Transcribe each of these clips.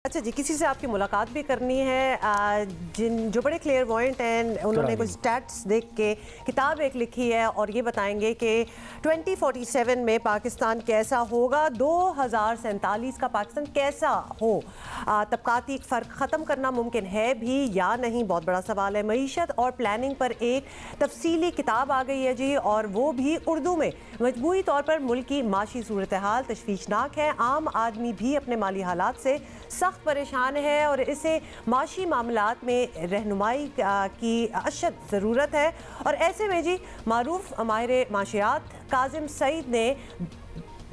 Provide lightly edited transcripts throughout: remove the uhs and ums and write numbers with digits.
अच्छा जी, किसी से आपकी मुलाकात भी करनी है जो बड़े क्लियर पॉइंट हैं, उन्होंने कुछ स्टैट्स देख के किताब एक लिखी है और ये बताएंगे कि 2047 में पाकिस्तान कैसा होगा, 2047 का पाकिस्तान कैसा हो, तबकाती फ़र्क ख़त्म करना मुमकिन है भी या नहीं, बहुत बड़ा सवाल है। मईशत और प्लानिंग पर एक तफसीली किताब आ गई है जी, और वो भी उर्दू में। मजमूई तौर पर मुल्क की माशी सूरत हाल तशवीशनाक है, आम आदमी भी अपने माली हालात से सख्त परेशान है और इसे माशी मामलात में रहनुमाई की अशद ज़रूरत है। और ऐसे में जी मारूफ माहिर माशियात काजिम सईद ने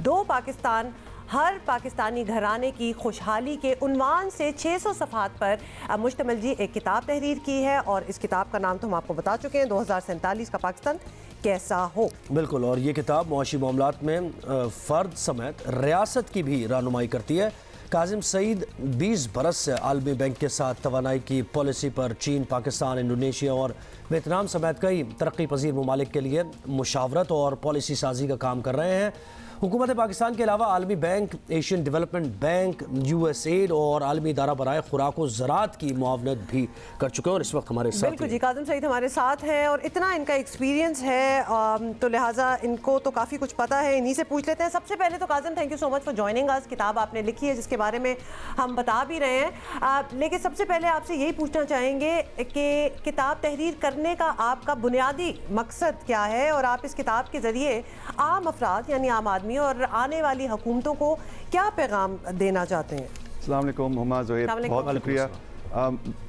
दो पाकिस्तान हर पाकिस्तानी घराने की खुशहाली के उन्वान से 600 सफ़हात पर मुश्तमिल जी एक किताब तहरीर की है, और इस किताब का नाम तो हम आपको बता चुके हैं, 2047 का पाकिस्तान कैसा हो। बिल्कुल, और ये किताब मुआशी मामलात में फ़र्द समेत रियासत की भी रहनुमाई करती है। काजिम सईद 20 बरस से आलमी बैंक के साथ तवानाई की पॉलिसी पर चीन, पाकिस्तान, इंडोनेशिया और वियतनाम समेत कई तरक्की पजीर ममालिक के लिए मुशावरत और पॉलिसी साजी का काम कर रहे हैं। हुकूमत पाकिस्तान के अलावा आलमी bank, Asian development bank, USAID और आलमी इदारा बराए खुराक व ज़राअत की मुआवनत भी कर चुके हैं और इस वक्त हमारे साथ। बिल्कुल जी, काजिम सईद हमारे साथ हैं और इतना इनका एक्सपीरियंस है तो लिहाजा इनको तो काफ़ी कुछ पता है, इन्हीं से पूछ लेते हैं। सबसे पहले तो Kazim, thank you so much for joining us. किताब आपने लिखी है जिसके बारे में हम बता भी रहे हैं, लेकिन सबसे पहले आपसे यही पूछना चाहेंगे कि किताब तहरीर करने का आपका बुनियादी मकसद क्या है, और आप इस किताब के ज़रिए आम अफराद यानी आम आदमी और आने वाली हुकूमतों को क्या पैगाम देना चाहते हैं? अस्सलाम वालेकुम हुमा ज़ोहैर, बहुत शुक्रिया।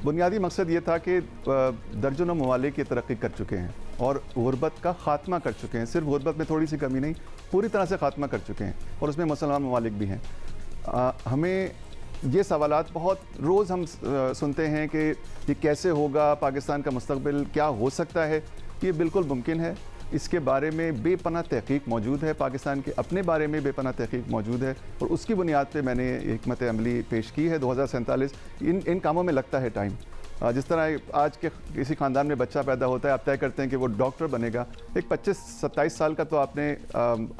बुनियादी मकसद ये था कि दर्जनों ममालिक ये तरक्की कर चुके हैं और गुरबत का ख़ात्मा कर चुके हैं। सिर्फ गुरबत में थोड़ी सी कमी नहीं, पूरी तरह से ख़ात्मा कर चुके हैं, और उसमें मुसलमान ममालिक भी हैं। हमें ये सवालात बहुत रोज़ हम सुनते हैं कि ये कैसे होगा, पाकिस्तान का मुस्तकबिल क्या हो सकता है। ये बिल्कुल मुमकिन है। इसके बारे में बेपनाह तहकीक मौजूद है, पाकिस्तान के अपने बारे में बेपनाह तहकीक मौजूद है, और उसकी बुनियाद पे मैंने हिकमत अमली पेश की है। 2047 इन कामों में लगता है टाइम। जिस तरह आज के किसी ख़ानदान में बच्चा पैदा होता है, आप तय करते हैं कि वो डॉक्टर बनेगा। एक 25-27 साल का तो आपने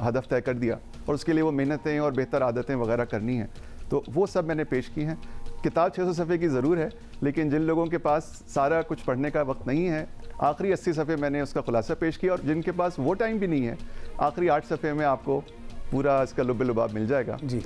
हदफ तय कर दिया, और उसके लिए वो मेहनतें और बेहतर आदतें वगैरह करनी हैं, तो वो सब मैंने पेश की हैं। किताब 600 सफ़े की ज़रूर है, लेकिन जिन लोगों के पास सारा कुछ पढ़ने का वक्त नहीं है, आखिरी 80 सफ़े मैंने उसका खुलासा पेश किया, और जिनके पास वो टाइम भी नहीं है, आखिरी 8 सफ़े में आपको पूरा इसका लुब-ए-लुबाब मिल जाएगा जी।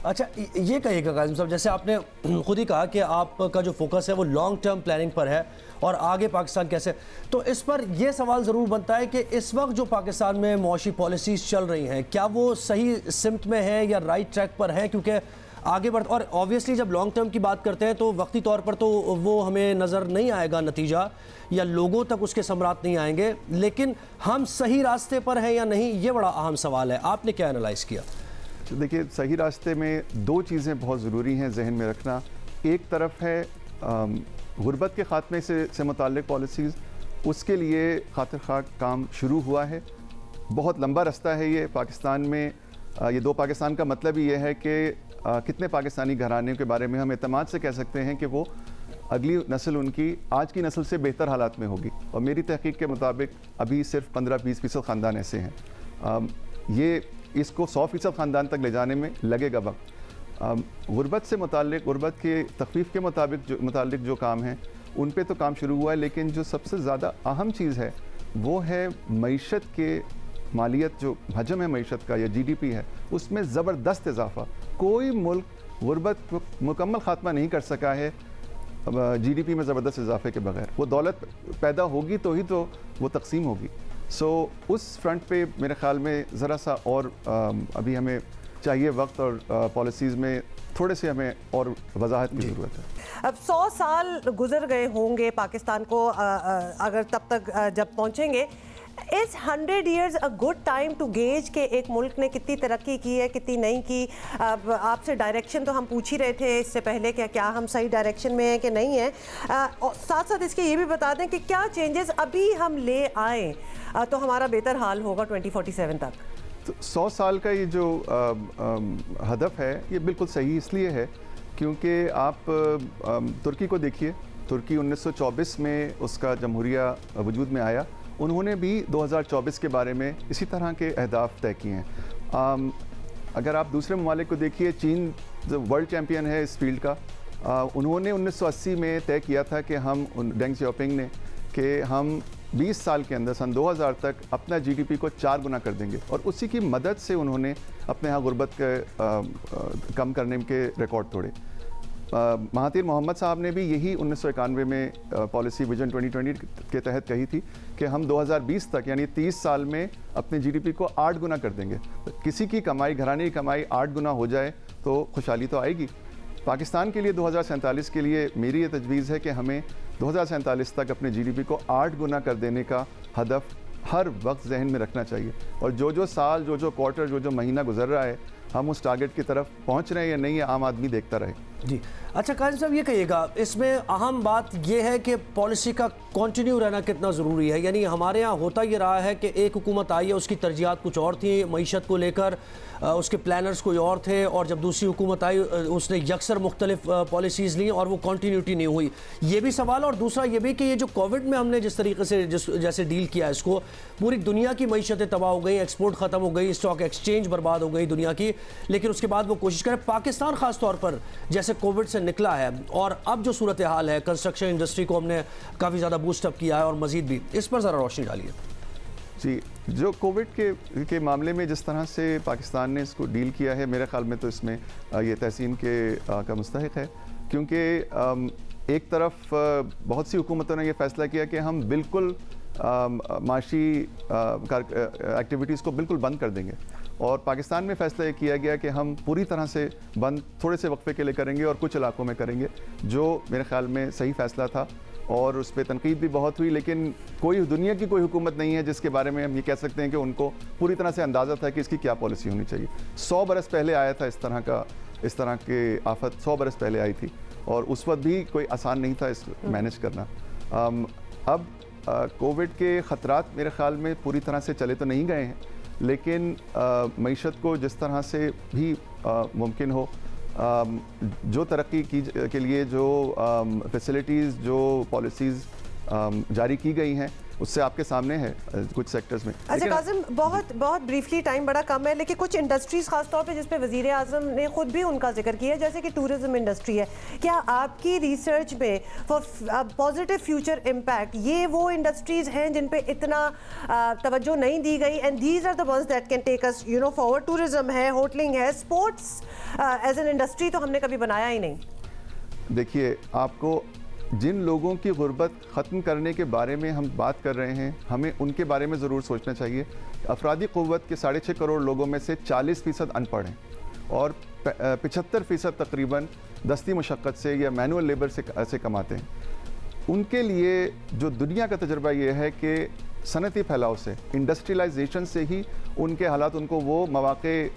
अच्छा, ये कहिएगा काजिम साहब, जैसे आपने खुद ही कहा कि आपका जो फोकस है वो लॉन्ग टर्म प्लानिंग पर है और आगे पाकिस्तान कैसे, तो इस पर यह सवाल ज़रूर बनता है कि इस वक्त जो पाकिस्तान में मुआशी पॉलिसीज़ चल रही हैं, क्या वो सही सिमत में है या राइट ट्रैक पर है? क्योंकि आगे बढ़, और ऑब्वियसली जब लॉन्ग टर्म की बात करते हैं तो वक्ती तौर पर तो वो हमें नज़र नहीं आएगा नतीजा, या लोगों तक उसके समरात नहीं आएंगे, लेकिन हम सही रास्ते पर हैं या नहीं, ये बड़ा अहम सवाल है। आपने क्या एनालाइज़ किया? देखिए, सही रास्ते में दो चीज़ें बहुत ज़रूरी हैं जहन में रखना। एक तरफ है गुरबत के ख़ात्मे से मुताल्लिक़ पॉलिसीज़, उसके लिए खातिर ख़ाक काम शुरू हुआ है। बहुत लंबा रास्ता है ये पाकिस्तान में। ये दो पाकिस्तान का मतलब ही ये है कि कितने पाकिस्तानी घराने के बारे में हम एतमाद से कह सकते हैं कि वो अगली नस्ल उनकी आज की नस्ल से बेहतर हालात में होगी, और मेरी तहकीक के मुताबिक अभी सिर्फ 15-20% ख़ानदान ऐसे हैं। ये इसको 100% ख़ानदान तक ले जाने में लगेगा वक्त। गुरबत से मुताल्लिक़, गुरबत के तख़फ़ीफ़ के मुताबिक जो काम है उन पे तो काम शुरू हुआ है, लेकिन जो सबसे ज़्यादा अहम चीज़ है वो है मईशत के मालियत, जो हजम है मईशत का या GDP है, उसमें ज़बरदस्त इजाफ़ा। कोई मुल्क गुरबत को मुकम्मल ख़ात्मा नहीं कर सका है GDP में ज़बरदस्त इजाफे के बगैर। वो दौलत पैदा होगी तो ही तो वो तकसीम होगी। उस फ्रंट पे मेरे ख़्याल में ज़रा सा और अभी हमें चाहिए वक्त, और पॉलिसीज़ में थोड़े से हमें और वजाहत की ज़रूरत है। अब 100 साल गुजर गए होंगे पाकिस्तान को, अगर तब तक जब पहुँचेंगे, is 100 years a good time to gauge के एक मुल्क ने कितनी तरक्की की है, कितनी नहीं की? आपसे डायरेक्शन तो हम पूछ ही रहे थे इससे पहले कि क्या हम सही डायरेक्शन में हैं कि नहीं है, और साथ साथ इसके ये भी बता दें कि क्या चेंजेस अभी हम ले आए तो हमारा बेहतर हाल होगा 2047 तक। तो 100 साल का ये जो हदफ है, ये बिल्कुल सही इसलिए है क्योंकि आप तुर्की को देखिए। तुर्की 1924 में उसका जमहूरिया वजूद में आया, उन्होंने भी 2024 के बारे में इसी तरह के अहदाफ तय किए हैं। अगर आप दूसरे ममालिक को देखिए, चीन जो वर्ल्ड चैम्पियन है इस फील्ड का, उन्होंने 1980 में तय किया था कि हम डेंग सियाओपिंग ने कि हम 20 साल के अंदर सन 2000 तक अपना जीडीपी को 4 गुना कर देंगे, और उसी की मदद से उन्होंने अपने यहाँ गुर्बत के कम करने के रिकॉर्ड तोड़े। महातिर मोहम्मद साहब ने भी यही 1991 में पॉलिसी विजन 2020 के तहत कही थी कि हम 2020 तक यानी 30 साल में अपने जीडीपी को 8 गुना कर देंगे। किसी की कमाई, घराने की कमाई 8 गुना हो जाए तो खुशहाली तो आएगी। पाकिस्तान के लिए 2047 के लिए मेरी ये तजवीज़ है कि हमें 2047 तक अपने जीडीपी को 8 गुना कर देने का हदफ हर वक्त जहन में रखना चाहिए, और जो साल, जो क्वार्टर, जो महीना गुजर रहा है, हम उस टारगेट की तरफ पहुंच रहे हैं या नहीं, ये आम आदमी देखता रहे। जी अच्छा, काजिम साहब ये कहिएगा, इसमें अहम बात ये है कि पॉलिसी का कंटिन्यू रहना कितना ज़रूरी है। यानी हमारे यहाँ होता ये रहा है कि एक हुकूमत आई है, उसकी तरजीहात कुछ और थी, मईशत को लेकर उसके प्लानर्स कोई और थे, और जब दूसरी हुकूमत आई उसने यकसर मुख्तलिफ पॉलिसीज़ ली और वो कंटिन्यूटी नहीं हुई। ये भी सवाल, और दूसरा ये भी कि ये जो कोविड में हमने जिस तरीके से जैसे डील किया इसको, पूरी दुनिया की मईशतें तबाह हो गई, एक्सपोर्ट ख़त्म हो गई, स्टॉक एक्सचेंज बर्बाद हो गई दुनिया की, लेकिन उसके बाद वो कोशिश करें। पाकिस्तान ख़ास तौर पर जैसे कोविड से निकला है और अब जो सूरत हाल है, कंस्ट्रक्शन इंडस्ट्री को हमने काफ़ी ज़्यादा बूस्टअप किया है और मज़ीद भी, इस पर ज़रा रोशनी डालिए। जी, जो कोविड के मामले में जिस तरह से पाकिस्तान ने इसको डील किया है, मेरे ख्याल में तो इसमें ये तहसीन का मुस्तहिक है, क्योंकि एक तरफ बहुत सी हुकूमतों ने ये फैसला किया कि हम बिल्कुल माशी एक्टिविटीज़ को बिल्कुल बंद कर देंगे, और पाकिस्तान में फ़ैसला ये किया गया कि हम पूरी तरह से बंद थोड़े से वक्फे के लिए करेंगे और कुछ इलाकों में करेंगे, जो मेरे ख्याल में सही फ़ैसला था, और उस पर तनकीद भी बहुत हुई। लेकिन दुनिया की कोई हुकूमत नहीं है जिसके बारे में हम ये कह सकते हैं कि उनको पूरी तरह से अंदाज़ा था कि इसकी क्या पॉलिसी होनी चाहिए। 100 बरस पहले आया था इस तरह के आफत 100 बरस पहले आई थी, और उस वक्त भी कोई आसान नहीं था इस मैनेज करना। अब कोविड के ख़तरात मेरे ख्याल में पूरी तरह से चले तो नहीं गए हैं, लेकिन मईशत को जिस तरह से भी मुमकिन हो, जो तरक्की के लिए जो फैसिलिटीज़, जो पॉलिसीज़ जारी की गई हैं, उससे आपके सामने है कुछ सेक्टर्स में। अच्छा काजिम, बहुत ब्रीफली, टाइम बड़ा कम है, लेकिन कुछ इंडस्ट्रीज़ खास तौर पे जिस पे वज़ीर आज़म ने खुद भी उनका जिक्र किया, जैसे कि टूरिज़्म इंडस्ट्री है, क्या आपकी रिसर्च में फॉर पॉजिटिव फ्यूचर इम्पैक्ट ये वो इंडस्ट्रीज़ हैं जिन पे इतना तवज्जो नहीं दी गई, and these are the ones that can take us forward? Tourism है, होटलिंग है, स्पोर्ट्स एज एन इंडस्ट्री तो हमने कभी बनाया ही नहीं। देखिए, आपको जिन लोगों की गुर्बत ख़त्म करने के बारे में हम बात कर रहे हैं, हमें उनके बारे में ज़रूर सोचना चाहिए। अफरादी क़ुव्वत के 6.5 करोड़ लोगों में से 40% अनपढ़ हैं, और 75% तकरीबन दस्ती मशक्क़त से या मैनुअल लेबर से कमाते हैं। उनके लिए जो दुनिया का तजुर्बा ये है कि सनती फैलाव से, इंडस्ट्रियलाइजेशन से ही उनके हालात, उनको वो मौक़े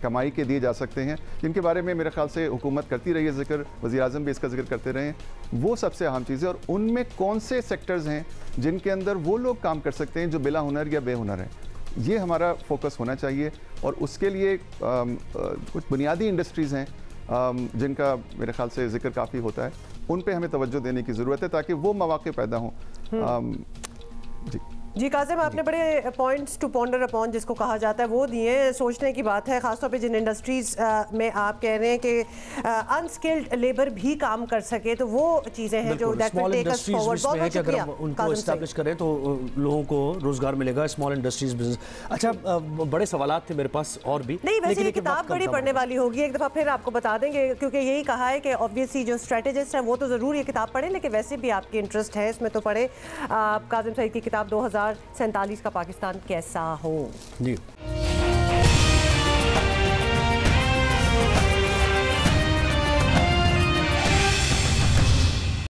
कमाई के दिए जा सकते हैं जिनके बारे में मेरे ख्याल से हुकूमत करती रही है जिक्र, वज़ीर आज़म भी इसका जिक्र करते रहे हैं। वो सबसे अहम चीज़ है, और उनमें कौन से सेक्टर्स हैं जिनके अंदर वो लोग काम कर सकते हैं जो बिला हुनर या बेहुनर हैं, ये हमारा फोकस होना चाहिए। और उसके लिए कुछ बुनियादी इंडस्ट्रीज़ हैं जिनका मेरे ख्याल से जिक्र काफ़ी होता है, उन पे हमें तवज्जो देने की ज़रूरत है ताकि वो मौक़े पैदा हों। जी काजिम, आपने बड़े पॉइंट्स टू पॉन्डर अपॉन जिसको कहा जाता है वो दिए। सोचने की बात है, ख़ासतौर पे जिन इंडस्ट्रीज़ में आप कह रहे हैं कि अनस्किल्ड लेबर भी काम कर सके, तो वो चीज़ें हैं जो that will take us forward. बहुत शुक्रिया। अगर उनको एस्टैब्लिश करें तो लोगों को रोज़गार मिलेगा, स्मॉल इंडस्ट्रीज बिजनेस। अच्छा, बड़े सवालात थे मेरे पास और भी, नहीं वैसे ये किताब बड़ी पढ़ने वाली होगी, एक दफ़ा फिर आपको बता देंगे, क्योंकि यही कहा है कि ऑब्वियसली जो स्ट्रेटेजिस्ट है वो तो ज़रूर ये किताब पढ़ें, लेकिन वैसे भी आपकी इंटरेस्ट है इसमें तो पढ़े। काजिम सईद की किताब 2047 का पाकिस्तान कैसा हो। जी।